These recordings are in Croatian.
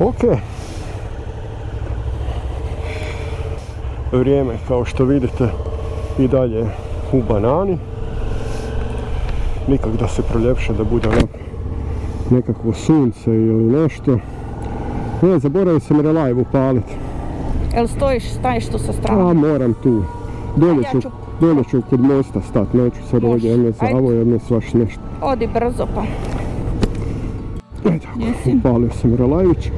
Ok. Vrijeme, kao što vidite, i dalje u banani. Nikak da se proljepše, da bude nekakvo sunce ili nešto. Ne, zaboravio sam relajv upaliti. Jel staješ tu sa strane? A, moram tu. Dolje ću kod mosta stati, neću sad ovdje jedne zavo, jedne svaš nešto. Odi brzo pa. Tako, upalio sam relajvić.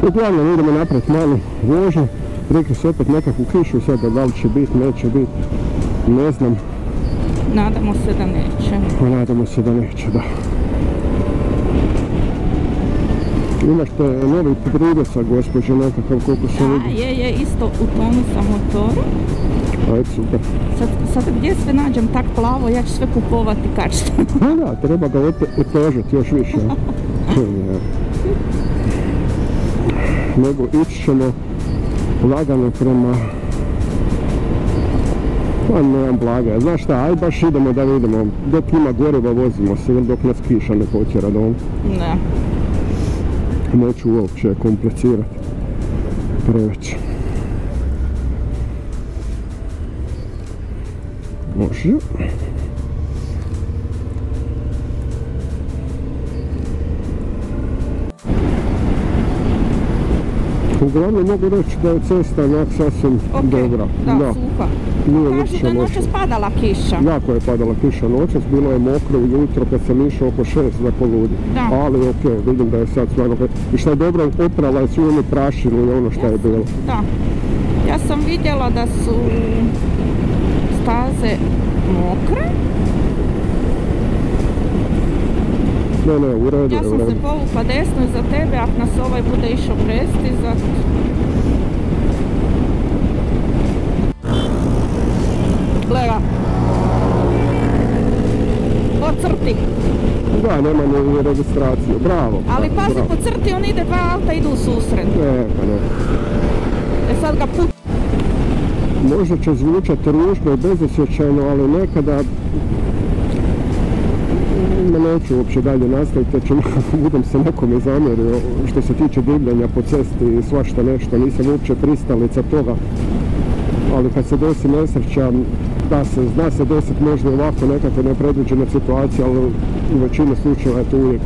Uglavnom idemo napraviti malu vožnju. Rekli su opet nekakvu kišu, sada da li će biti, neće biti, ne znam. Nadamo se da neće. Nadamo se da neće, da. Imašte novi pridesak, gospođo, nekakav koliko se vidi. Da, je, isto u tonu sa motorom. Ajde, super. Sad gdje sve nađem tak plavo, ja ću sve kupovati kačta. Da, treba ga otežati još više. Nego ići ćemo lagano prema... Pa nemam blaga, znaš šta, aj baš idemo da vidimo, dok ima goriva vozimo se, ili dok nas kiša ne potjera dom. Ne. Neću uopće komplicirati preveće. Može. Uglavnom mogu reći da je cesta onak sasvim dobra. Da, suha. Kažu da je noćas padala kiša. Jako je padala kiša noćas, bilo je mokro ujutro kad sam išao oko 6 za poludi. Ali okej, vidim da je sad stvarno... I što je dobro, oprala je svu onu prašinu i ono što je bilo. Da. Ja sam vidjela da su staze mokre. Ne, u redu. Ja sam se povukla desno iza tebe, ako nas ovaj bude išao prestizat. Gleda. Po crti. Da, nema ni registraciju, bravo. Ali pazi, po crti on ide, dva auta idu u susret. Ne, pa ne. Sad ga put... Možda će zvučati ružno i bezosjećajno, ali nekada... Neću uopće dalje nastaviti, budem se nekome zamjerio što se tiče divljanja po cesti i svašta nešto, nisam uopće pristalica toga, ali kad se desi nesreća, zna se desiti možda ovako nekakve nepredviđene situacije, ali u većini slučajeva je to uvijek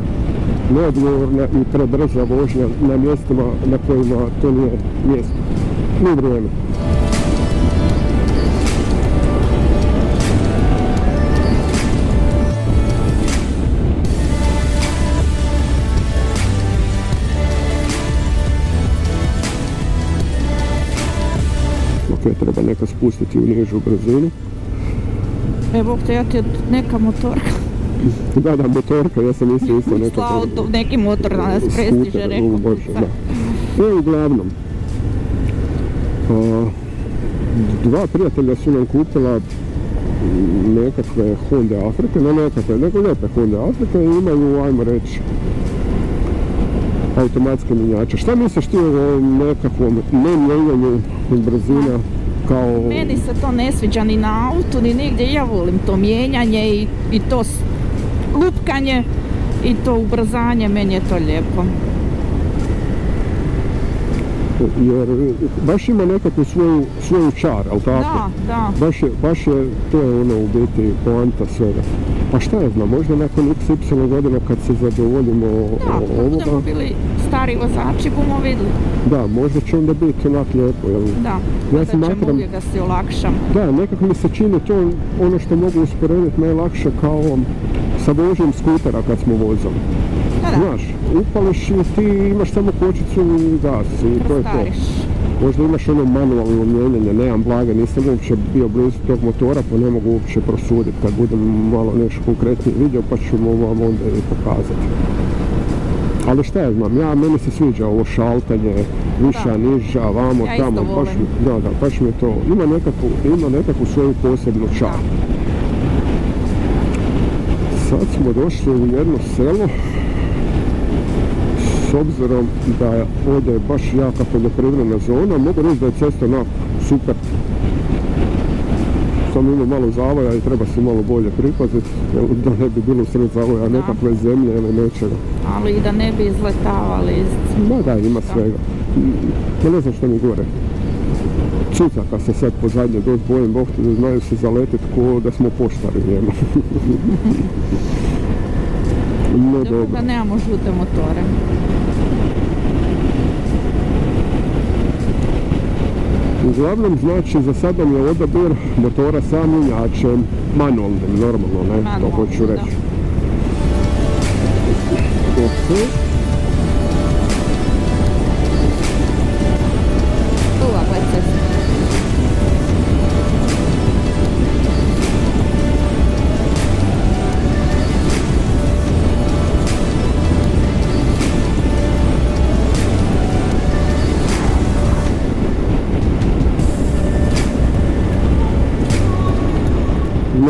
neodgovorna i prebrza vožnja na mjestima na kojima to nije mjesto, ni vrijeme. Treba neka spustiti u nižu brzinu. Evo te, ja ti neka motorka. Da, motorka, ja sam isto neka... Auto, neki motor da nas prestiže, rekao. Uglavnom, dva prijatelja su nam kupila nekakve Honda Afrike, nego lijepe Honda Afrike i imaju, ajmo reći, automatske mjenjače. Šta misliš ti o nekakvom nemijenjanju brzina? Meni se to ne sviđa ni na autu, ni nigdje. Ja volim to mijenjanje i to lupkanje i to ubrzanje, meni je to lijepo. Jer baš ima nekakvu svoju čar, ali tako? Da. Baš je, to je ono u biti poanta svega. Pa šta je znam, možda nakon XY godina kad se zadovoljimo ovoga... Da, budemo bili stari vozači, bomo vidjeli. Da, možda će onda biti onak lijepo, jel? Da, da ćemo uvijek da si olakšam. Da, nekako mi se čini to ono što mogu usporediti najlakše kao sa vožnjom skutera kad smo vozili. Znaš, upališ i ti imaš samo kočicu i gas i to je to. Možda imaš ono manualno mijenjanje, nemam blaga, nisam uopće bio blizu tog motora pa ne mogu uopće prosuditi. Kad budem malo nešto konkretnije vidio pa ćemo vam onda i pokazati. Ali šta ja znam, meni se sviđa ovo šaltanje, viša, niža, vamo, tamo, baš mi je to, ima nekakvu svoju posebnu čar. Sad smo došli u jedno selo, s obzirom da je ovdje baš jaka poljoprivredna zona, mogu reći da je cesta super. Samo ima malo zavoja i treba se malo bolje pripaziti, da ne bi bilo sred zavoja nekakve zemlje ili nečega. Ali i da ne bi izletavali iz... Da, ima svega. Ja ne znam što mi gore. Cucaka se sad po zadnje doći bojim, Bog te da znaju se zaletit ko da smo poštari njema. No, dobro. Da nemamo žute motore. Uglavnom, znači, za sada mi je odabir motora sa mjenjačem, manualnim, normalno, ne, to hoću reći.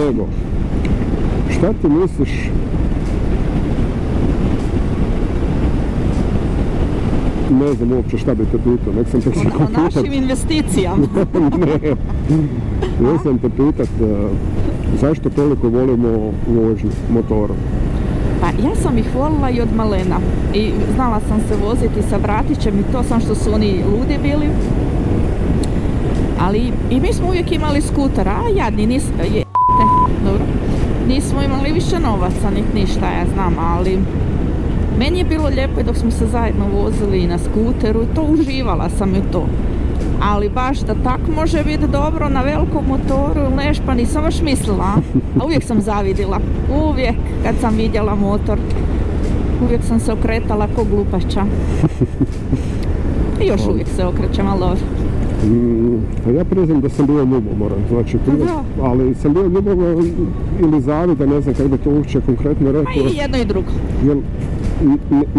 Nego, šta ti misliš ne znam uopće šta bi te pitao, nek sam te si o našim investicijama. Ne, nek sam te pitat zašto toliko volimo vožnju motorom? Pa ja sam ih volila i od malena i znala sam se voziti sa bratićem i to sam što su oni ludi bili. Ali i mi smo uvijek imali skutera, a jadni nismo imali više novaca, ništa, ja znam, ali meni je bilo lijepo i dok smo se zajedno vozili na skuteru i to uživala sam i to. Ali baš da tak može biti dobro na velikom motoru ili neš, pa nisam baš mislila, a uvijek sam zavidila, uvijek kad sam vidjela motor, uvijek sam se okretala ko glupača. I još uvijek se okrećem, ali dobro. Ja priznam da sam bio ljubomoran, znači ali sam bio ljubomoran ili zavida, ne znam kako bi to uopće konkretno rekao. Pa i jedno i drugo. Jer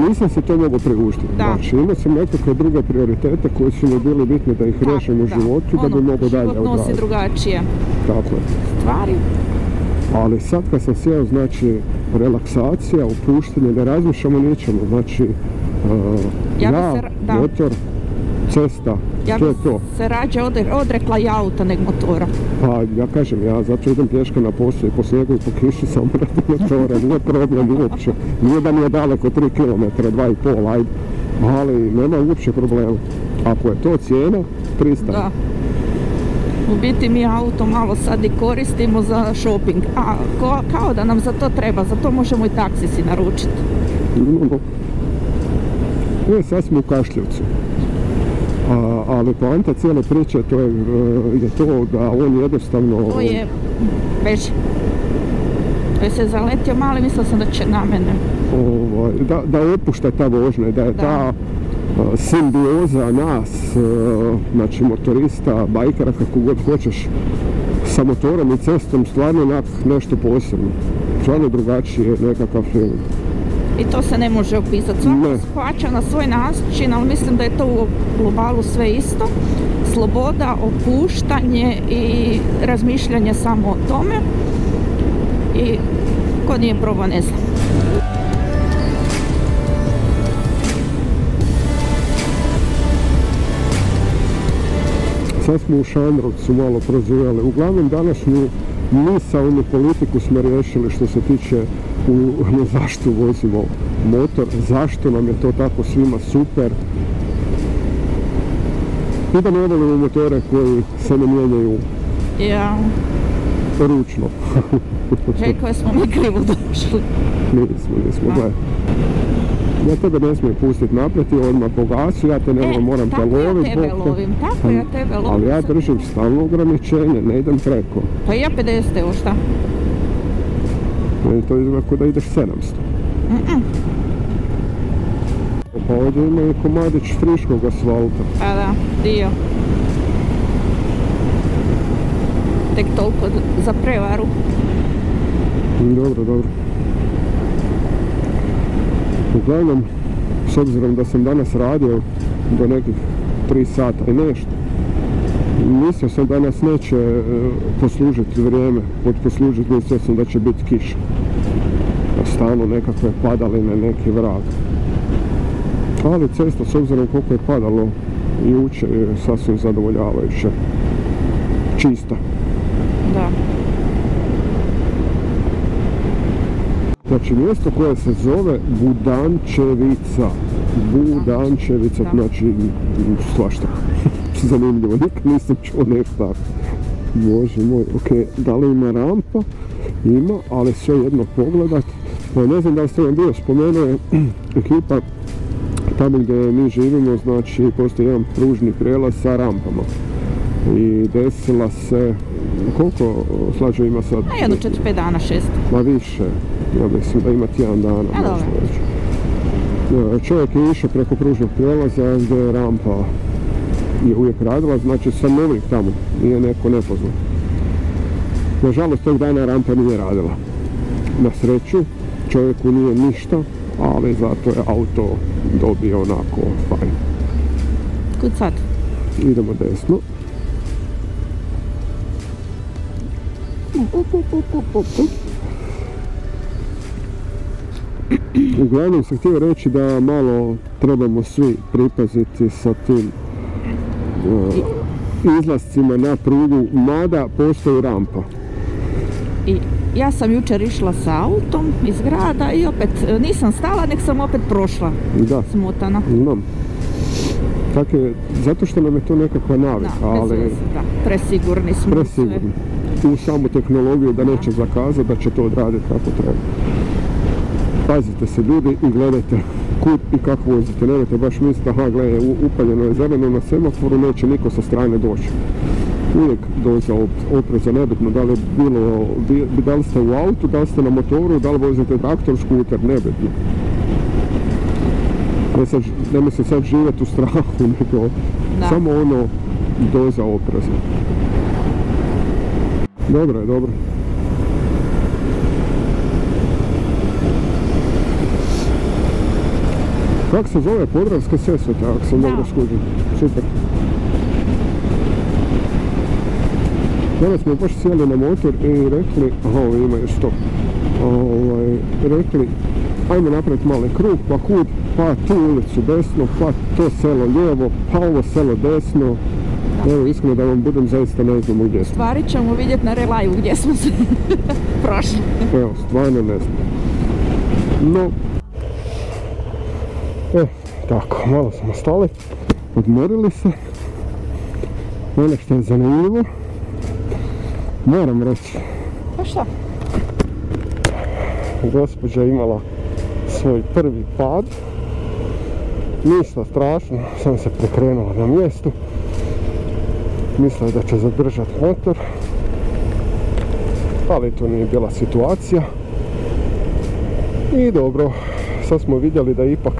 nisam se to mogao priuštiti. Znači imao sam nekakve druge prioritete koji su mi bili bitni da ih riješim u životu, da bi mogao dalje odraditi. Život nosi drugačije stvari. Ali sad kad sam sjeo, znači relaksacija, opuštanje, ne razmišljamo ničemu, znači motor, cesta, ja to je to. Se rađe odrekla i auta nek motora. Pa ja kažem, ja zato idem pješka na posao i po snijegu i po kiši samo radi motora, nije problem uopće. Nije da mi je daleko 3 km, 2,5, ajde, ali nema uopće problema. Ako je to cijena, pristaje. Da. U biti mi auto malo sad i koristimo za shopping, a kao da nam za to treba, za to možemo i taksi si naručiti. Sad smo u Kašljevcu. Ali poanta cijele priče to je to da on jednostavno... To je beži. To je se zaletio mali, mislila sam da će na mene. Da opušta ta vožnja, da je ta simbioza nas, znači motorista, bajkera, kako god hoćeš, sa motorom i cestom stvarno nešto posebno. Stvarno drugačije nekakav film. I to se ne može opisati. Svako shvaća na svoj način, ali mislim da je to u globalu sve isto. Sloboda, opuštanje i razmišljanje samo o tome. I ko nije probao, ne znam. Sad smo u Šandrovcu malo prozivali. Uglavnom današnju misaonu politiku smo riješili što se tiče zašto vozimo motor, zašto nam je to tako svima super i da ne volimo motore koji se ne mijenjaju ručno. Rekao smo mi krivo došli. Nismo, gledaj. Ja tebe ne smijem pustiti naprijed i odmah po gasu, ja te ne moram te loviti. Tako ja tebe lovim. Ali ja držim stalno ograničenje, ne idem preko. Pa ja 50, evo šta? Meni to izgleda kao da ideš 700. Pa ovdje ima i komadić friškog asfalta. Pa da, dio. Tek toliko za prevaru. Dobro. Uglavnom, s obzirom da sam danas radio do nekih 3 sata i nešto, mislio sam da nas neće poslužiti vrijeme, mislio sam da će biti kiša. Stanu nekakve padaline, neki vrag. Ali cesta, s obzirom koliko je padalo jučer, je sasvim zadovoljavajuće. Čista. Da. Znači mjesto koje se zove Budančevica. Budančevica, Da. znači svašta. Zanimljivo, nikad nisam čuo nešto tako. Bože moj, ok, da li ima rampa? Ima, ali sve jedno pogledat. Ne znam da li ste vam bio spomenuo, ekipa tamo gdje mi živimo, znači postoji jedan pružni prijelaz sa rampama. I desila se, koliko Slađo ima sad? A jedno 4-5 dana, 6. Ma više, ja mislim da ima tjedan dana. A dobro. možda već. Ja, čovjek je išao preko pružnog prijelaza gdje je rampa je uvijek radila, znači sam novih tamo, nije neko nepoznat. Nažalost, tog dana rampa nije radila. Na sreću, čovjeku nije ništa, ali zato je auto dobio onako fajn. Kud sad? Idemo desno. Uglavnom sam htio reći da malo trebamo svi pripaziti sa tim izlascima na prugu, mada postoji rampa. I ja sam jučer išla sa autom iz grada i opet nisam stala, nek sam opet prošla. Da, Smutana. znam. Tako je, zato što nam je to nekakva navika, Da, bez ali veze, da. Presigurni smo. presigurno. U samu tehnologiju da neće zakazati, da će to odraditi kako treba. Pazite se ljudi i gledajte kud i kako vozite. Nemojte baš misliti, aha gledaj, upaljeno je zeleno na semaforu, neće niko sa strane doći. Uvijek doza opreza, nebitno da li je bilo, da li ste u autu, da li ste na motoru, da li vozite traktor, skuter, nebitno. Nemoj se sad živjeti u strahu, nego Da. samo ono doza opreza. Dobro je, dobro. Kako se zove? Podravska Sesveta, ako sam Da. dobro skužio. Super. Danas smo baš sjeli na motor i rekli, aha, ovi imaju stop. Rekli, ajmo napraviti mali krug, pa kud, pa tu ulicu desno, pa to selo lijevo, pa ovo selo desno. Evo, iskreno da vam budem, zaista ne znamo gdje smo. Stvari ćemo vidjeti na relaju gdje smo se prošli. Evo, stvarno ne znam. No, tako, malo smo stali, odmorili se. Ono što je zanimljivo, moram reći, Pa šta? gospođa je imala svoj prvi pad. Ništa strašno, sam se prekrenula na mjestu. Mislila je da će zadržati motor, ali to nije bila situacija. I dobro, sad smo vidjeli da ipak...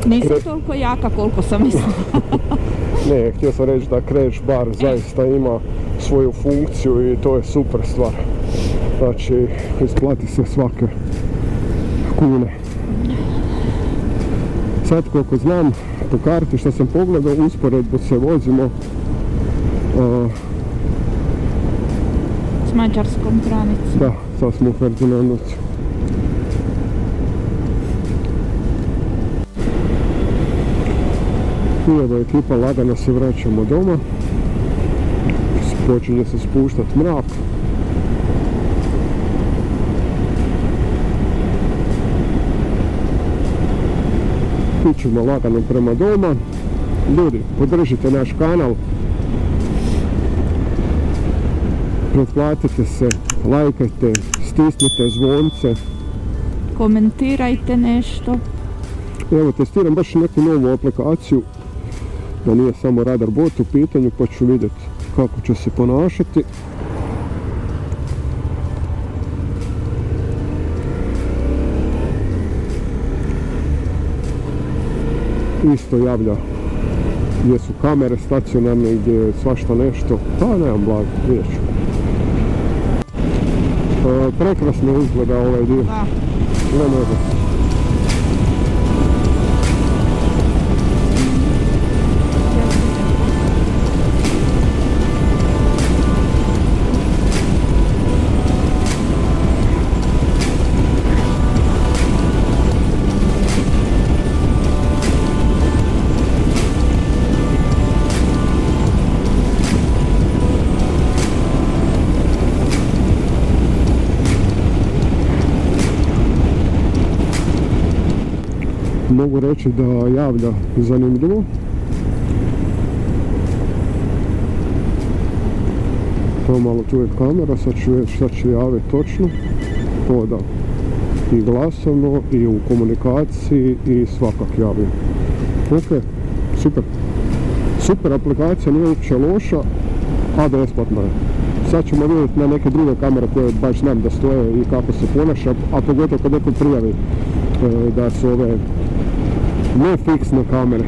Nisam toliko jaka koliko sam mislila. Ne, htio sam reći da crash bar zaista ima svoju funkciju i to je super stvar. Znači, isplati se svake kune. Sad koliko znam, po karti što sam pogledao, usporedbu se vozimo S mađarskom granicom. da, sad smo u Ferdinandovcu. I evo ekipa, lagano se vraćamo doma. Počinje se spuštati mrak. Ićemo lagano prema doma. Ljudi, podržite naš kanal. Pretplatite se, lajkajte, stisnite zvonce. Komentirajte nešto. Evo, testiram baš neku novu aplikaciju, da nije samo Radar Bot u pitanju, pa ću vidjeti kako će se ponašati. Isto javlja gdje su kamere stacionarne, gdje je svašta nešto, pa nemam blago, vidjet ću. Prekrasno izgleda ovaj dio. Da. Ne mogu. mogu reći da javlja zanimljivo. To malo tu je kamera, sad ću vidjeti šta će javiti točno. To da, i glasovno, i u komunikaciji, i svakak javlja. Ok, super. Super aplikacija, nije uopće loša, a besplatna je. Sad ćemo vidjeti na neke druge kamere koje baš znam da stoje i kako se ponaša, a pogotovo kad neko prijavi da su ove nefiksne kamere.